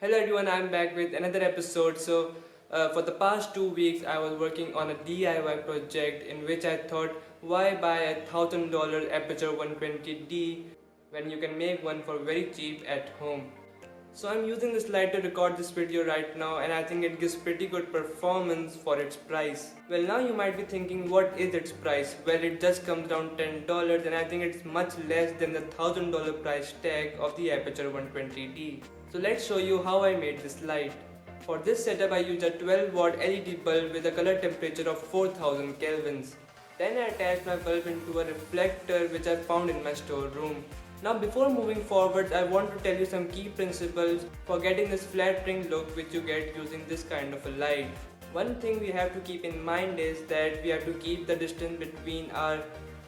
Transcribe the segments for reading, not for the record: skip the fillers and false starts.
Hello everyone, I'm back with another episode. For the past 2 weeks, I was working on a DIY project in which I thought, why buy $1,000 Aputure 120D when you can make one for very cheap at home? So I'm using this light to record this video right now, and I think it gives pretty good performance for its price. Well, now you might be thinking, what is its price? Well, it just comes around $10, and I think it's much less than the $1,000 price tag of the Aputure 120D. So let's show you how I made this light. For this setup I used a 12 watt LED bulb with a color temperature of 4000 kelvins. Then I attached my bulb into a reflector which I found in my storeroom. Now before moving forward, I want to tell you some key principles for getting this flattering look which you get using this kind of a light. One thing we have to keep in mind is that we have to keep the distance between our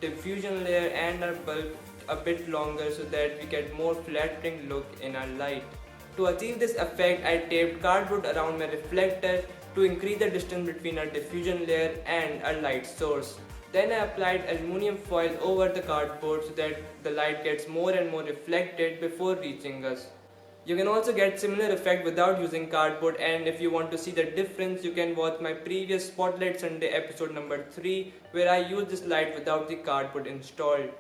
diffusion layer and our bulb a bit longer so that we get more flattering look in our light. To achieve this effect, I taped cardboard around my reflector to increase the distance between our diffusion layer and our light source. Then I applied aluminium foil over the cardboard so that the light gets more and more reflected before reaching us. You can also get similar effect without using cardboard, and if you want to see the difference, you can watch my previous Spotlight Sunday episode number 3 where I used this light without the cardboard installed.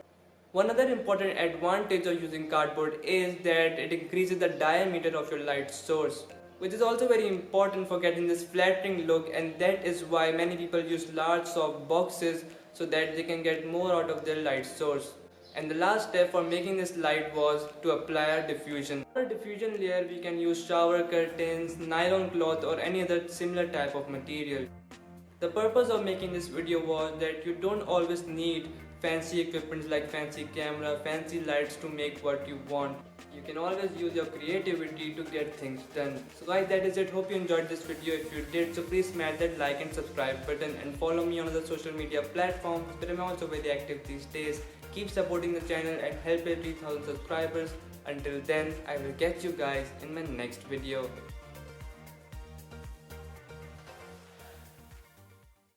One other important advantage of using cardboard is that it increases the diameter of your light source, which is also very important for getting this flattering look, and that is why many people use large soft boxes so that they can get more out of their light source. And the last step for making this light was to apply our diffusion. For a diffusion layer we can use shower curtains, nylon cloth or any other similar type of material. The purpose of making this video was that you don't always need fancy equipment like fancy camera, fancy lights to make what you want. You can always use your creativity to get things done. So guys, that is it. Hope you enjoyed this video. If you did, so please smash that like and subscribe button and follow me on other social media platforms, but I'm also very active these days. Keep supporting the channel and help it reach 1000 subscribers. Until then, I will catch you guys in my next video.